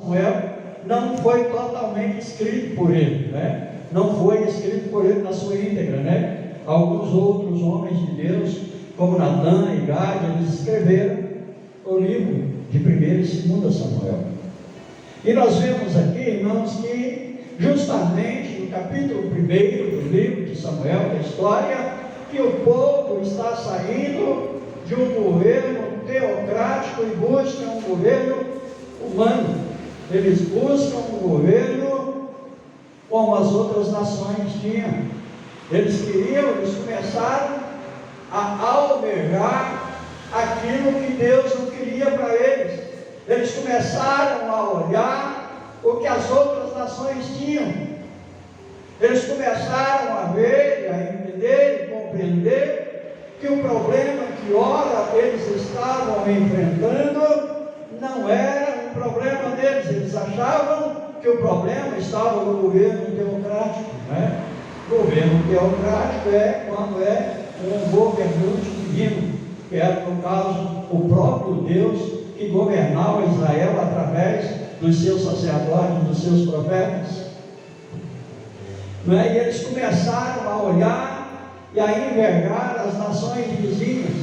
Samuel não foi totalmente escrito por ele, né? Não foi escrito por ele na sua íntegra, né? Alguns outros homens de Deus, como Natã e Gad, eles escreveram o livro de 1º e 2º Samuel. E nós vemos aqui, irmãos, que justamente no capítulo 1º do livro de Samuel, da história, que o povo está saindo de um governo teocrático e busca um governo humano. Eles buscam um governo como as outras nações tinham. Eles começaram a almejar aquilo que Deus não queria para eles. Eles começaram a olhar o que as outras nações tinham. Eles começaram a ver, a entender e compreender que o problema que ora eles estavam enfrentando não era um problema deles. Eles achavam que o problema estava no governo teocrático, né? Governo teocrático é quando é um governante divino, que era, no caso, o próprio Deus que governava Israel através dos seus sacerdotes, dos seus profetas. Não é? E eles começaram a olhar e a envergar as nações vizinhas.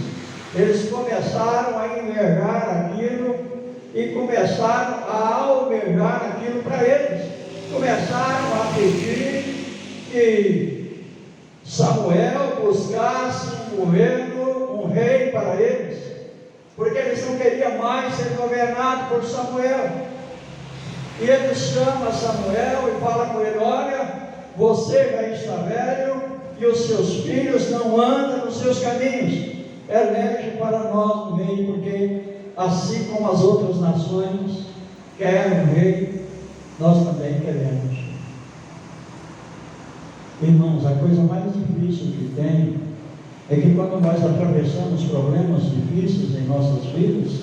Eles começaram a envergar aquilo e começaram a almejar aquilo para eles. Começaram a pedir que Samuel buscasse um governo, um rei para eles, porque eles não queriam mais ser governados por Samuel. E ele chama Samuel e fala com ele: olha, você já está velho e os seus filhos não andam nos seus caminhos. Elege para nós um rei, porque assim como as outras nações querem um rei, nós também queremos. Irmãos, a coisa mais difícil que tem é que quando nós atravessamos problemas difíceis em nossas vidas,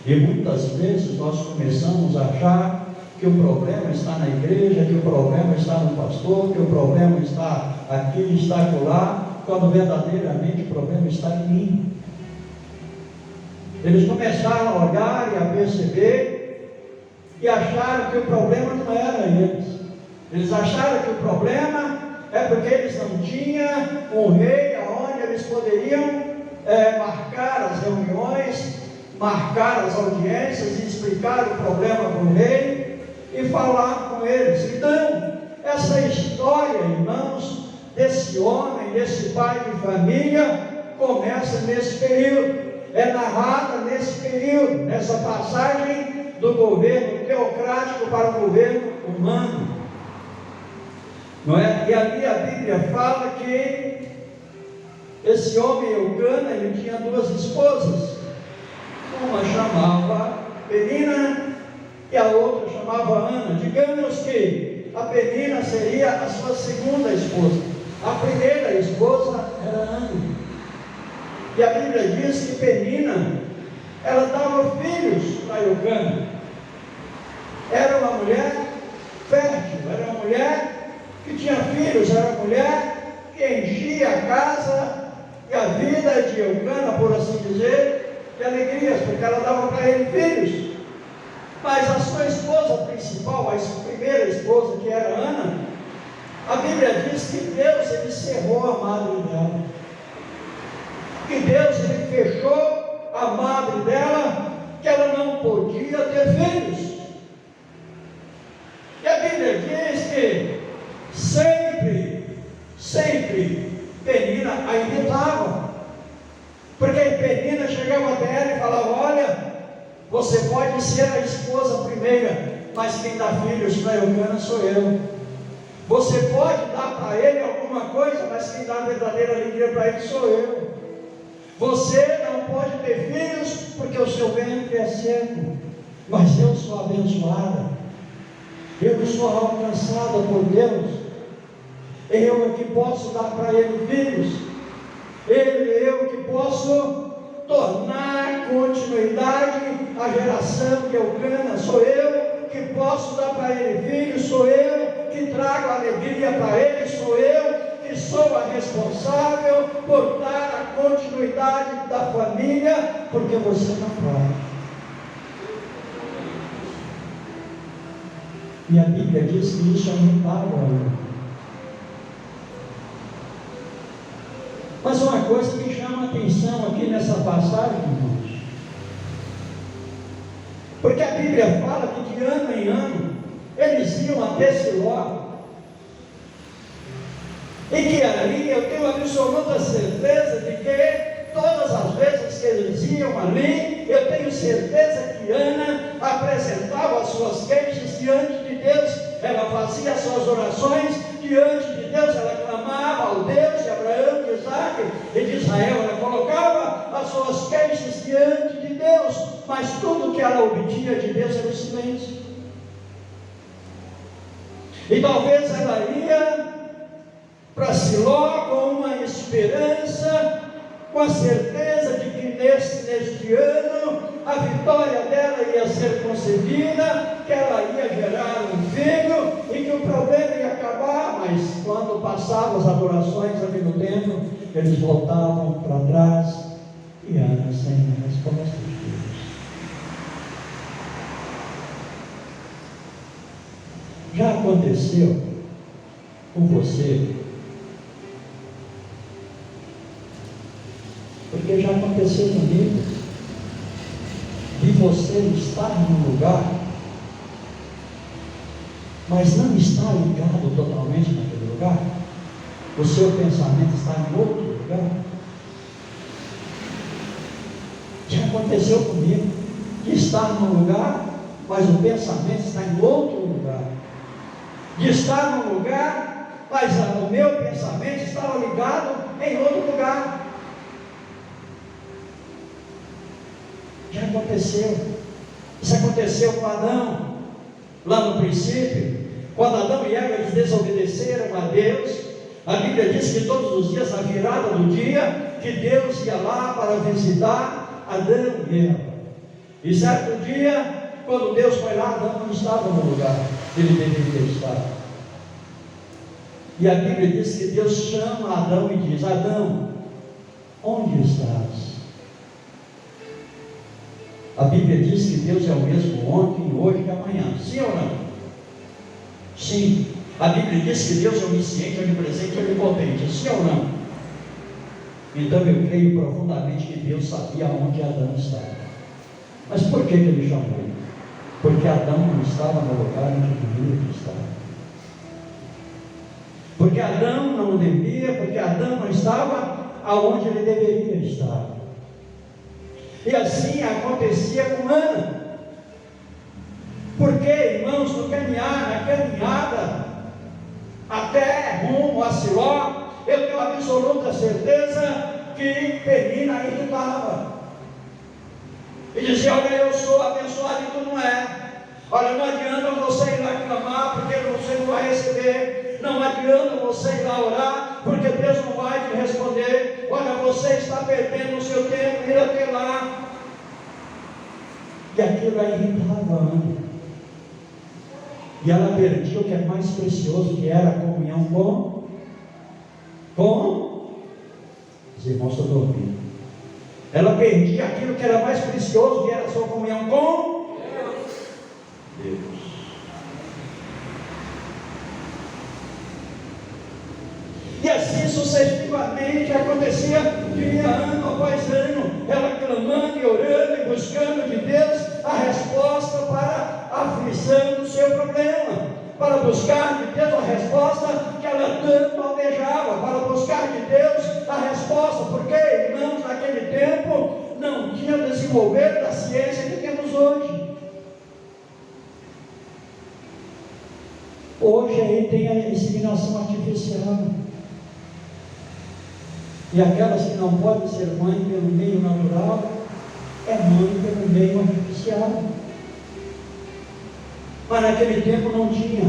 e muitas vezes nós começamos a achar que o problema está na igreja, que o problema está no pastor, que o problema está aqui, está acolá, quando verdadeiramente o problema está em mim. Eles começaram a olhar e a perceber e acharam que o problema não era eles. Eles acharam que o problema é porque eles não tinham um rei aonde eles poderiam marcar as reuniões, marcar as audiências e explicar o problema para o rei e falar com eles. Então, essa história, irmãos, desse homem, desse pai de família, começa nesse período. É narrada nesse período, nessa passagem do governo teocrático para o governo humano. Não é? E ali a Bíblia fala que esse homem Eucana, ele tinha duas esposas. Uma chamava Penina e a outra chamava Ana. Digamos que a Penina seria a sua segunda esposa. A primeira esposa era Ana. E a Bíblia diz que Penina, ela dava filhos para Eucana. Era uma mulher fértil, era uma mulher que tinha filhos, era uma mulher que enchia a casa e a vida de Eucana, por assim dizer, de alegrias, porque ela dava para ele filhos. Mas a sua esposa principal, a primeira esposa, que era Ana, a Bíblia diz que Deus, ele cerrou a madre dela. Que Deus, ele fechou a madre dela, que ela não podia ter filhos. E a Bíblia diz que sempre Penina a irritava, porque Penina chegava até ela e falava: olha, você pode ser a esposa primeira, mas quem dá filhos para Eucana sou eu. Você pode dar para ele alguma coisa, mas quem dá a verdadeira alegria para ele sou eu. Você não pode ter filhos porque o seu ventre é seco, mas eu sou abençoada, eu sou alcançada por Deus. Eu é que posso dar para ele filhos, eu que posso tornar continuidade a geração de Eucana, sou eu que posso dar para ele filhos, sou eu que trago alegria para ele, sou eu que sou a responsável por dar a continuidade da família, porque você não pode. E a Bíblia diz que isso aumentava a Ana. Mas uma coisa que chama a atenção aqui nessa passagem, irmãos, porque a Bíblia fala que de ano em ano eles iam até Siló, e que ali eu tenho absoluta certeza de que todas as vezes que eles iam ali, eu tenho certeza que Ana apresentava as suas queixas diante de Deus, ela fazia as suas orações diante de Deus, ela clamava ao Deus de Abraão, de Isaac e de Israel, ela colocava as suas queixas diante de Deus, mas tudo que ela obtinha de Deus era o silêncio. E talvez ela ia para Siló com uma esperança, com a certeza de que neste ano a vitória dela ia ser concedida, que ela ia gerar um filho e que o problema ia acabar. Mas quando passavam as adorações ali no templo, eles voltavam para trás e Ana sem resposta de Deus. Já aconteceu com você? Porque já aconteceu comigo, de você estar num lugar, mas não está ligado totalmente naquele lugar, o seu pensamento está em outro lugar. Já aconteceu comigo, de estar num lugar, mas o pensamento está em outro lugar, de estar num lugar, mas o meu pensamento estava ligado em outro lugar. Já aconteceu. Isso aconteceu com Adão, lá no princípio, quando Adão e Eva eles desobedeceram a Deus. A Bíblia diz que todos os dias, na virada do dia, que Deus ia lá para visitar Adão e Eva. E certo dia, quando Deus foi lá, Adão não estava no lugar que ele deveria estar. E a Bíblia diz que Deus chama Adão e diz: Adão, onde estás? A Bíblia diz que Deus é o mesmo ontem, hoje e amanhã. Sim ou não? Sim. A Bíblia diz que Deus é onisciente, onipresente e onipotente. Sim ou não? Então eu creio profundamente que Deus sabia onde Adão estava. Mas por que ele chamou? Porque Adão não estava no lugar onde deveria estar. Porque Adão não devia, porque Adão não estava aonde ele deveria estar. E assim acontecia com Ana. Porque, irmãos, na caminhada até rumo a Siló, eu tenho absoluta certeza que Penina irritava e dizia: olha, eu sou abençoado e tu não é. Olha, não adianta você ir lá clamar, porque você não vai receber. Não adianta você ir lá orar, porque Deus não vai te responder. Olha, você está perdendo o seu tempo, ir até lá. E aquilo aí irritava a Ana. E ela perdia o que é mais precioso, que era a comunhão com os irmãos estão dormindo. Ela perdia aquilo que era mais precioso, que era a sua comunhão com Deus. E assim sucessivamente acontecia dia ano após ano, ela clamando e orando e buscando de Deus a resposta para a aflição do seu problema, para buscar de Deus a resposta que ela tanto almejava, para buscar de Deus a resposta, porque, irmãos, naquele tempo não tinha desenvolver da ciência que temos hoje. Hoje aí tem a inseminação artificial. E aquelas que não podem ser mãe pelo meio natural, é mãe pelo meio artificial. Mas naquele tempo não tinha.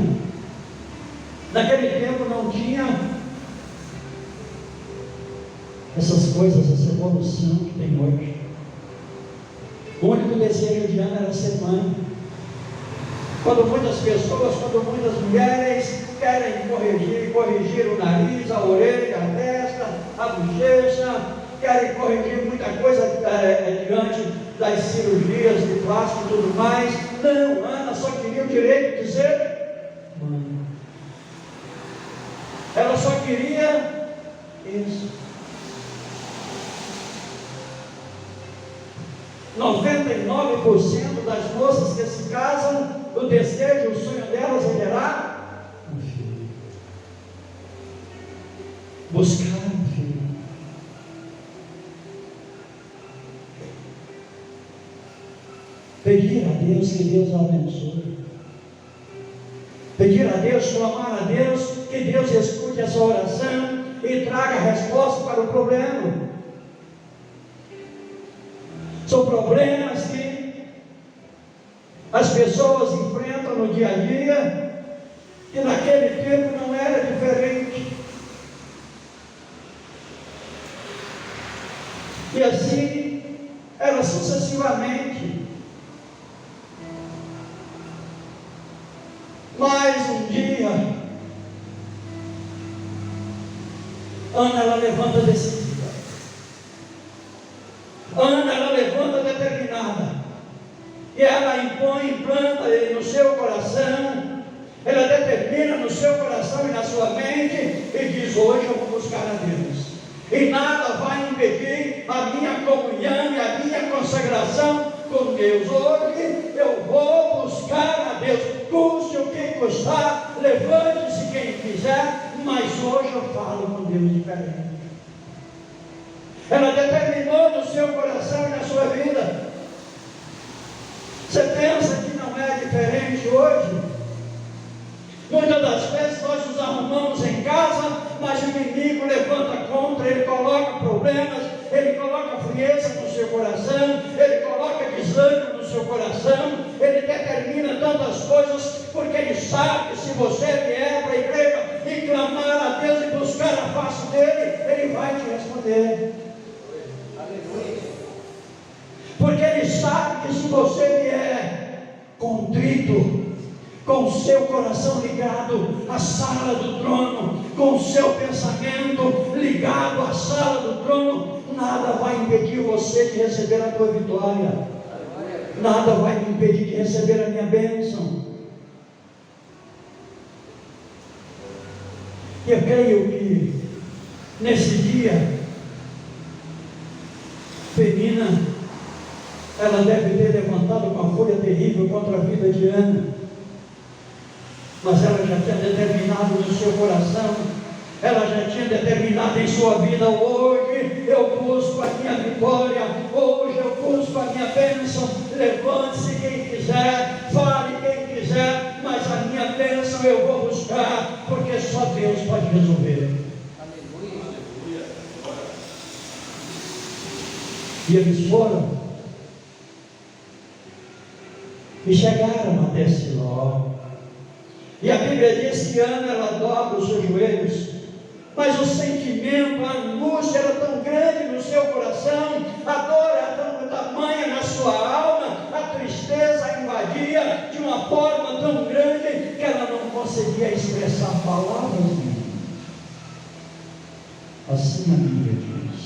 Naquele tempo não tinha essas coisas, essa evolução que tem hoje. O único desejo de Ana era ser mãe. Quando muitas pessoas, quando muitas mulheres querem corrigir o nariz, a orelha, a testa, a bochecha, querem corrigir muita coisa diante das cirurgias de plástico e tudo mais. Não, Ana só queria o direito de ser queria isso. 99% das moças que se casam, o desejo, o sonho delas é gerar um filho. Buscar um filho. Pedir a Deus que Deus abençoe. Pedir a Deus, clamar a Deus, que Deus escute essa oração e traga a resposta para o problema. São problemas que as pessoas enfrentam no dia a dia, e naquele tempo não era diferente. E assim era sucessivamente. Mas um dia, Ana, ela levanta decidida. Ana, ela levanta determinada. E ela implanta no seu coração, ela determina no seu coração e na sua mente, e diz: hoje eu vou buscar a Deus. E nada vai impedir a minha comunhão e a minha consagração com Deus. Hoje eu vou buscar a Deus, custe o que custar, levante-se quem quiser, mas hoje eu falo com Deus diferente. Ela determinou no seu coração e na sua vida. Você pensa que não é diferente hoje? Muitas das vezes nós nos arrumamos em casa, mas o inimigo levanta contra, ele coloca problemas, ele coloca frieza no seu coração, ele coloca desânimo no seu coração, ele determina tantas coisas, porque ele sabe que se você vier para a igreja e clamar a Deus e buscar a face dele, ele vai te responder. Porque ele sabe que se você vier contrito, com o seu coração ligado à sala do trono, com o seu pensamento ligado à sala do trono, nada vai impedir você de receber a tua vitória, nada vai me impedir de receber a minha bênção. E eu creio que nesse dia, Penina, ela deve ter levantado uma fúria terrível contra a vida de Ana, mas ela já tinha determinado no seu coração, ela já tinha determinado em sua vida: hoje eu busco a minha vitória, hoje eu busco a minha bênção. Levante-se quem quiser, fale quem quiser, mas a minha bênção eu vou buscar, porque só Deus pode resolver. E eles foram e chegaram até Siló. E a Bíblia diz que Ana, ela dobra os seus joelhos, mas o sentimento, a angústia era tão grande no seu coração, a dor era tão tamanha na sua alma, a tristeza a invadia de uma forma tão grande que ela não conseguia expressar palavras nenhuma. Assim a Bíblia diz.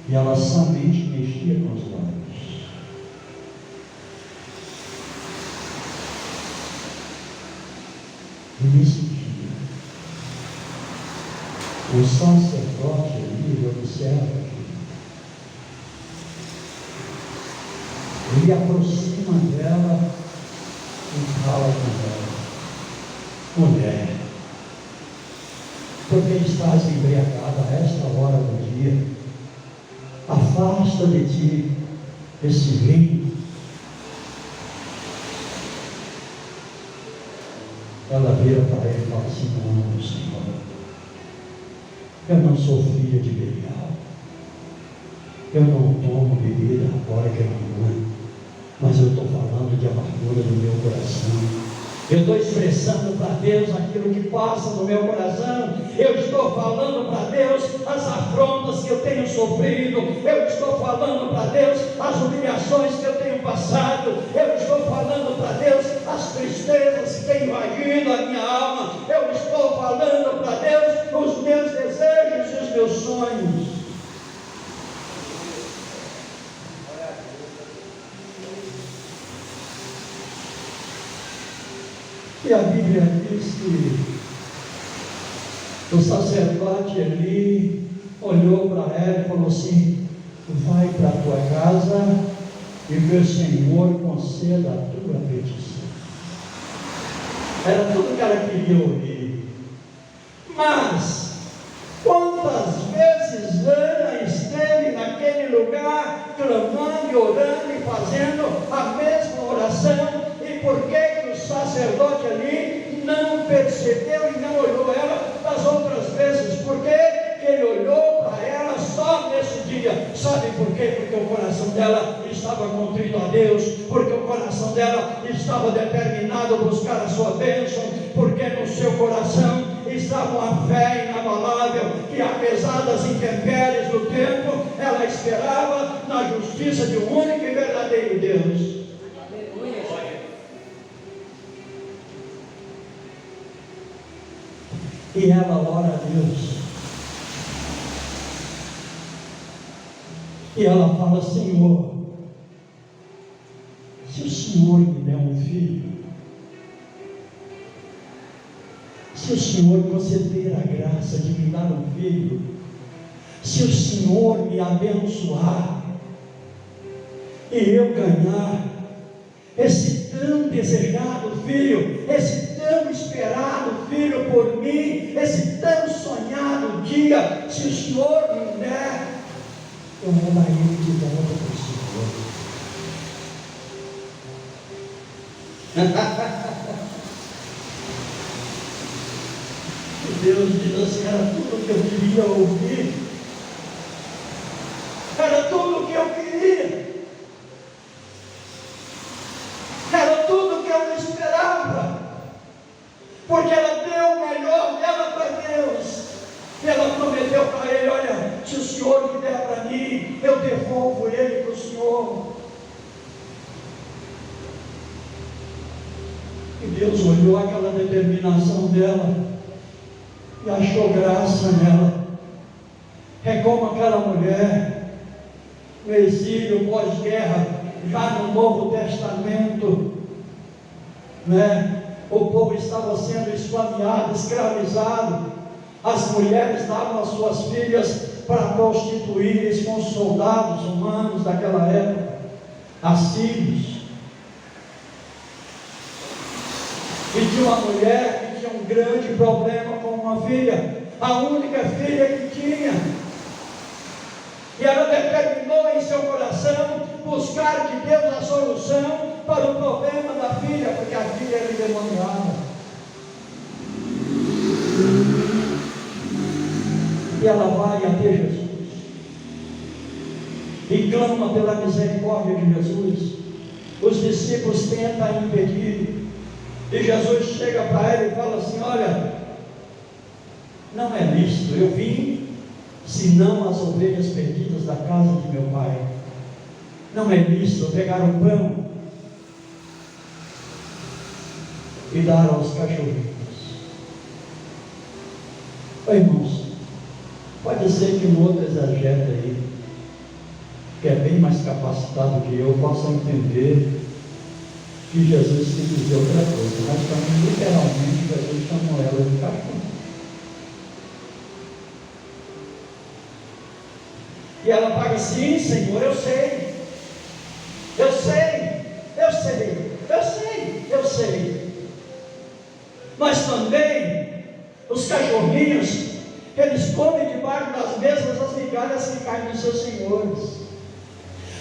E ela somente mexia com os lábios. E nesse dia, o sacerdote ali observa aqui. Ele aproxima dela e fala com ela: mulher, por que estás embriagada a esta hora do dia? Afasta de ti esse vinho. Ela vira para ele e fala assim: não, Senhor, eu não sou filha de Belial, eu não tomo bebida agora que é mamãe, mas eu estou falando de amargura do meu coração. Eu estou expressando para Deus aquilo que passa no meu coração. Eu estou falando para Deus as afrontas que eu tenho sofrido. Eu estou falando para Deus as humilhações que eu tenho passado. Eu estou falando para Deus as tristezas que têm invadido a minha alma. Eu estou falando para Deus os meus desejos e os meus sonhos. E a Bíblia diz que O sacerdote ali olhou para ela e falou assim: vai para a tua casa e que o Senhor conceda a tua petição. Era tudo que ela queria ouvir. Mas quantas vezes Ana esteve naquele lugar, clamando e orando e fazendo a mesma oração, e por que o sacerdote ali não percebeu e não olhou ela das outras vezes? Por que ele olhou para ela só nesse dia? Sabe por quê? Porque o coração dela estava contrito a Deus, porque o coração dela estava determinado a buscar a sua bênção, porque no seu coração estava uma fé inabalável, que apesar das intempéries do tempo, ela esperava na justiça de um único e verdadeiro Deus. E ela ora a Deus, e ela fala: Senhor, se o Senhor me der um filho, se o Senhor conceder a graça de me dar um filho, se o Senhor me abençoar, e eu ganhar esse tão desejado filho, esse tão esperado filho por mim, esse tão sonhado dia, se o Senhor me der, eu vou dar ele de volta para o Senhor. Deus diz assim: era tudo que eu queria ouvir, era tudo que eu queria, era tudo que eu esperava, porque ela deu o melhor dela para Deus, e ela prometeu para ele: olha, se o Senhor me der para mim, eu devolvo ele para o Senhor. E Deus olhou aquela determinação dela e achou graça nela. É como aquela mulher no exílio pós-guerra, já no Novo Testamento, né? O povo estava sendo escravizado, escravizado. As mulheres davam as suas filhas para prostituírem com os soldados humanos daquela época, assírios. E tinha uma mulher que tinha um grande problema com uma filha, a única filha que tinha, e ela determinou em seu coração buscar de Deus a solução para o problema da filha, porque a filha era endemoniada. E ela vai até Jesus e clama pela misericórdia de Jesus. Os discípulos tentam impedir, e Jesus chega para ela e fala assim: olha, não é lícito, eu vim senão as ovelhas perdidas da casa de meu pai. Não é lícito pegar o pão e dar aos cachorrinhos. Ô irmãos, pode ser que um outro exagero aí, que é bem mais capacitado que eu, possa entender que Jesus quis dizer outra coisa, mas para mim, literalmente, Jesus chamou ela de cachorro. E ela paga: sim, Senhor, eu sei, eu sei, eu sei, eu sei, eu sei. Mas também, os cachorrinhos, eles comem debaixo das mesas as migalhas que caem dos seus senhores.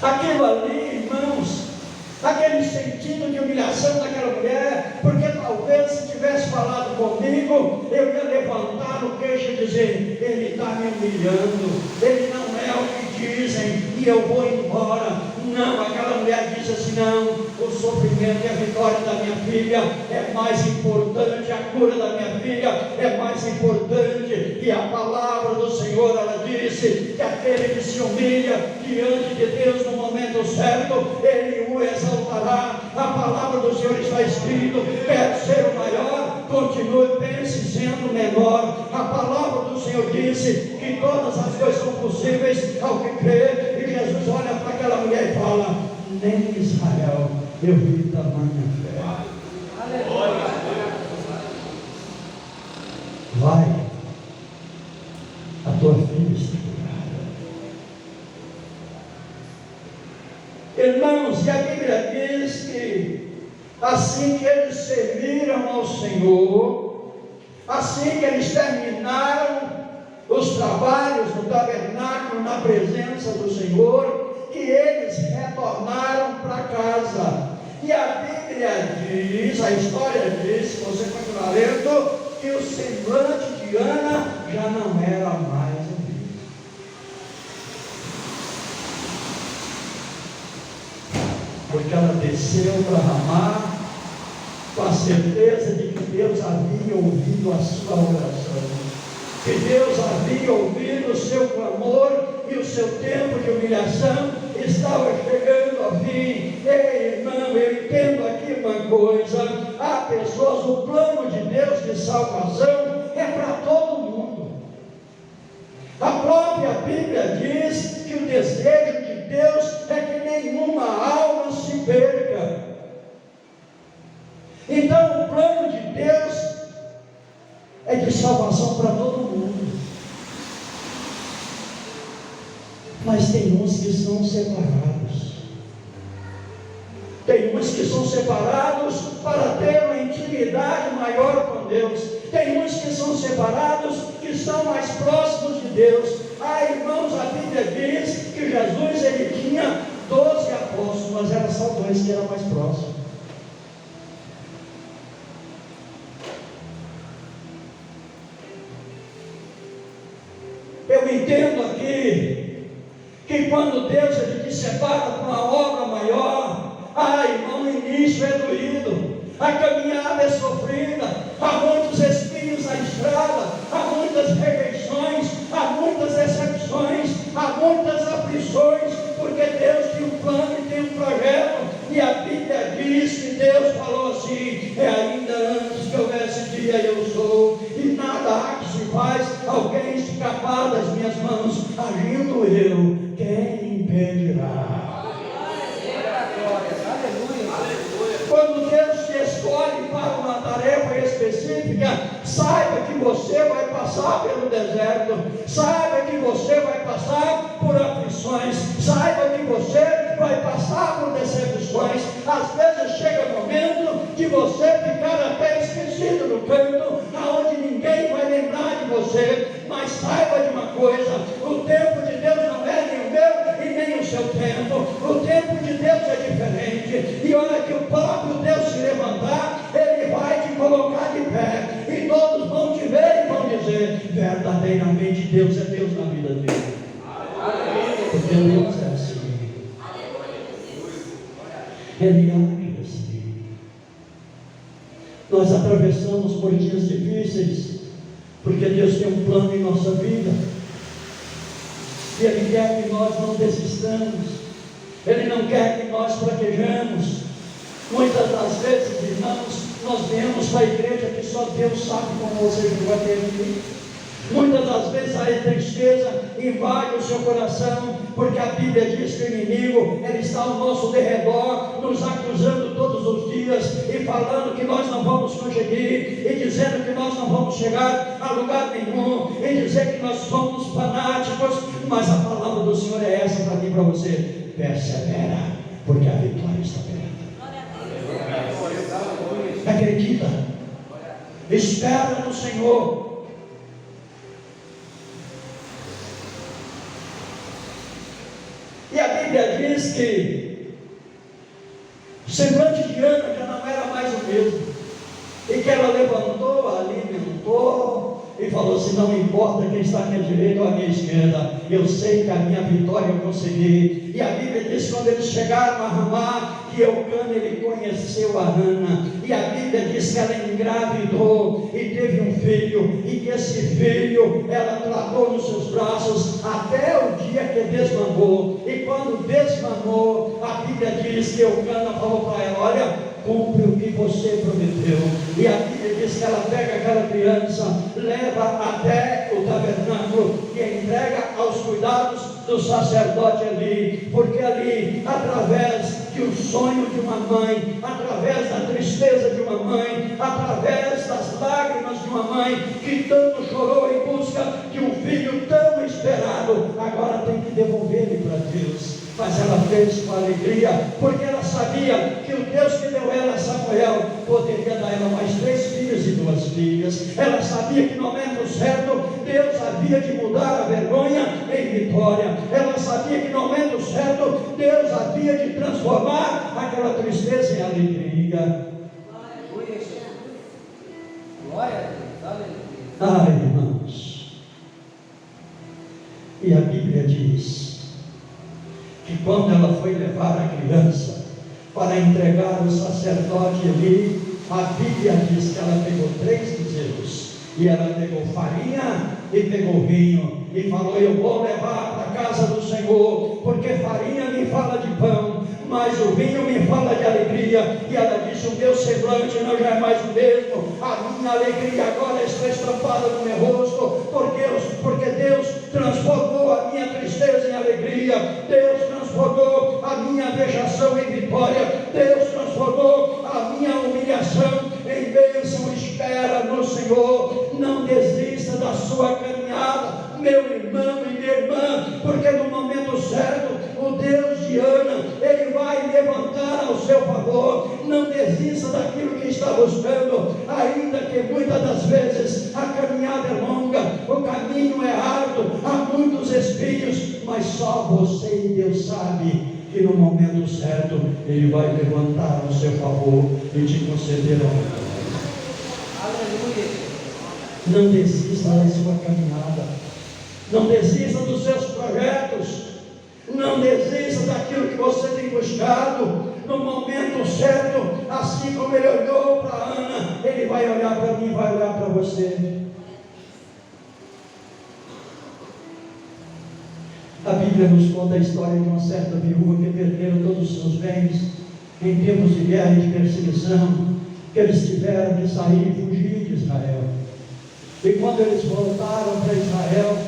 Aquilo ali, irmãos, aquele sentido de humilhação daquela mulher, porque talvez se tivesse falado comigo, eu ia levantar o queixo e dizer: ele está me humilhando, ele não é o que dizem, e eu vou embora. Não, aquela mulher disse assim: não, o sofrimento e a vitória da minha filha é mais importante, a cura da minha filha é mais importante. E a palavra do Senhor, ela disse que aquele que se humilha diante de Deus no momento certo, Ele o exaltará. A palavra do Senhor está escrito: quer ser o maior, continue, pense sendo o menor. A palavra do Senhor disse que todas as coisas são possíveis ao que crê. E Jesus olha para aquela mulher e fala: nem em Israel eu vi tamanha fé. Vai, tua filha está curada. Irmãos, e a Bíblia diz que assim que eles serviram ao Senhor, assim que eles terminaram os trabalhos no tabernáculo, na presença do Senhor, que eles retornaram para casa. E a Bíblia diz, a história diz, se você continuar lendo, que o semblante de Ana já não era mais o mesmo. Porque ela desceu para Ramá com a certeza de que Deus havia ouvido a sua oração, que Deus havia ouvido o seu clamor e o seu tempo de humilhação estava chegando ao fim. Ei, irmão, eu entendo aqui uma coisa: há pessoas, o plano de Deus de salvação é para todo mundo. A própria Bíblia diz que o desejo de Deus é que nenhuma alma se perca. Então o plano de Deus é de salvação para todo mundo. Mas tem uns que são separados. Tem uns que são separados para ter uma intimidade maior com Deus. Tem uns que são separados que estão mais próximos de Deus. Irmãos, a Bíblia diz que Jesus ele tinha 12 apóstolos, mas eram só 2 que eram mais próximos. Eu entendo aqui que quando Deus ele te separa para uma obra maior, irmão, o início é doído, a caminhada é sofrida, há muitos espinhos na estrada, há muitas rejeições, há muitas decepções, há muitas aflições, porque Deus tem um plano e tem um projeto. E a Bíblia diz que Deus falou assim: ainda antes que houvesse dia eu sou, e nada há que se faz alguém escapar das minhas mãos. Agindo eu, quem impedirá? Quando Deus te escolhe para uma tarefa específica, saiba que você vai passar pelo deserto, saiba que você vai passar por aflições, saiba que você vai passar por decepções. Às vezes chega o momento de você ficar até esquecido no canto, aonde ninguém vai lembrar de você. Mas saiba de uma coisa: o tempo de Deus não é nem o meu e nem o seu tempo. O tempo de Deus é diferente. E olha que o próprio Deus se levantar, Ele vai te colocar de pé, e todos vão te ver e vão dizer: verdadeiramente Deus é Deus na vida dele. Porque Deus é assim. Ele age assim. Nós atravessamos por dias difíceis porque Deus tem um plano em nossa vida, e Ele quer que nós não desistamos, Ele não quer que nós fraquejamos. Muitas das vezes, irmãos, nós viemos para a igreja que só Deus sabe como você vai ter aqui. Muitas das vezes a tristeza invade o seu coração, porque a Bíblia diz que o inimigo ele está ao nosso derredor, nos acusando todos os dias, e falando que nós não vamos conseguir, e dizendo que nós não vamos chegar a lugar nenhum, e dizer que nós somos fanáticos. Mas a palavra do Senhor é essa para mim e para você: persevera, porque a vitória está perto. Acredita, espera no Senhor. E a Bíblia diz que o semblante de Ana já não era mais o mesmo, e que ela levantou, alimentou e falou assim: não importa quem está à minha direita ou à minha esquerda, eu sei que a minha vitória eu consegui. E a Bíblia diz que quando eles chegaram a Ramá, que Eucana ele conheceu a Ana, e a Bíblia diz que ela engravidou e teve um filho, e que esse filho ela tratou nos seus braços até o dia que desmamou. E quando desmamou, a Bíblia diz que Eucana falou para ela: olha, cumpre o que você prometeu. E a Bíblia diz que ela pega aquela criança, leva até o tabernáculo e entrega aos cuidados do sacerdote ali, porque ali, através de um sonho de uma mãe, através da tristeza de uma mãe, através das lágrimas de uma mãe que tanto chorou em busca de um filho tão agora tem que devolver ele para Deus. Mas ela fez com alegria, porque ela sabia que o Deus que deu ela Samuel poderia dar ela mais 3 filhos e 2 filhas. Ela sabia que no momento certo Deus havia de mudar a vergonha em vitória. Ela sabia que no momento certo Deus havia de transformar aquela tristeza em alegria. Glória a Deus, aleluia. Ai, irmãos, e a Bíblia diz que quando ela foi levar a criança para entregar o sacerdote ali, a Bíblia diz que ela pegou 3 bezerros, e ela pegou farinha e pegou vinho, e falou: eu vou levar para a casa do Senhor, porque farinha me fala de pão, mas o vinho me fala de alegria. E ela disse: o meu semblante não já é mais o mesmo, a minha alegria agora está estampada no meu rosto, porque Deus transformou a minha tristeza em alegria, Deus transformou a minha vejação em vitória, Deus transformou a minha humilhação em bênção. Espera no Senhor, não desista da sua caminhada, meu irmão e minha irmã, porque no momento certo o Deus de Ana, Ele vai levantar ao seu favor. Não desista daquilo que está buscando, ainda que muitas das vezes a caminhada é longa, o caminho é árduo, há muitos espinhos, mas só você e Deus sabe que no momento certo Ele vai levantar ao seu favor e te conceder a vitória. Aleluia. Não desista da sua caminhada, não desista dos seus projetos, não desista daquilo que você tem buscado. No momento certo, assim como Ele olhou para Ana, Ele vai olhar para mim, vai olhar para você. A Bíblia nos conta a história de uma certa viúva que perderam todos os seus bens em tempos de guerra e de perseguição, que eles tiveram que sair e fugir de Israel. E quando eles voltaram para Israel,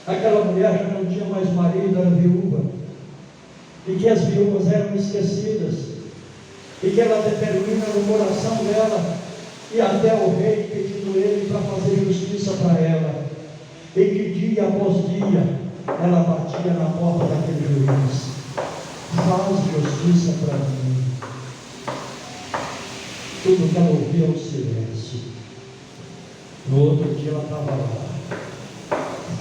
aquela mulher já não tinha mais marido, era viúva, e que as viúvas eram esquecidas, e que ela determina no coração dela e até o rei pedindo ele para fazer justiça para ela, e que dia após dia ela batia na porta daquele juiz: faz justiça para mim. Tudo que ela ouvia era o silêncio. No outro dia ela estava lá: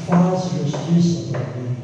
faz justiça para mim.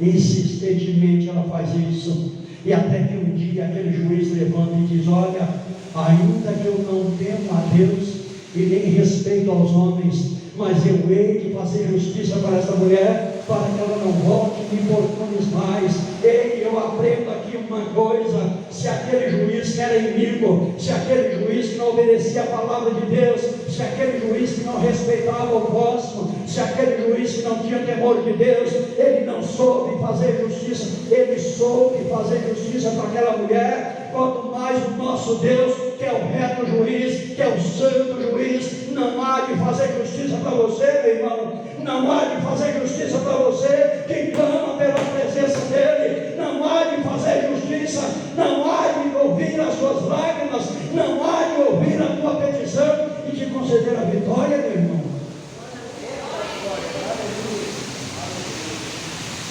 Insistentemente ela faz isso, e até que um dia aquele juiz levanta e diz: olha, ainda que eu não temo a Deus e nem respeito aos homens, mas eu hei de fazer justiça para esta mulher, para que ela não volte e me importunes mais. Ei, eu aprendo aqui uma coisa: se aquele juiz que era inimigo, se aquele juiz que não obedecia a palavra de Deus, se aquele juiz que não respeitava o próximo, se aquele juiz que não tinha temor de Deus, ele não soube fazer justiça, ele soube fazer justiça para aquela mulher, quanto mais o nosso Deus, que é o reto juiz, que é o santo juiz, não há de fazer justiça para você, meu irmão, não há de fazer justiça para você que clama pela presença dele, não há de fazer justiça, não há de ouvir as suas lágrimas, não há de ouvir a tua petição e te conceder a vitória, meu irmão.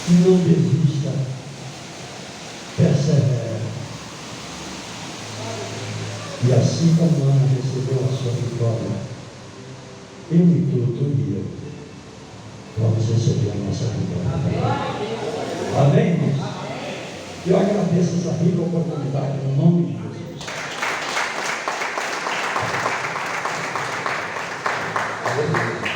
Não desista, persevera. E assim como Ana recebeu a sua vitória, eu e tu e eu vamos receber a nossa vitória. Amém, irmãos? Eu agradeço essa rica oportunidade no nome de Jesus.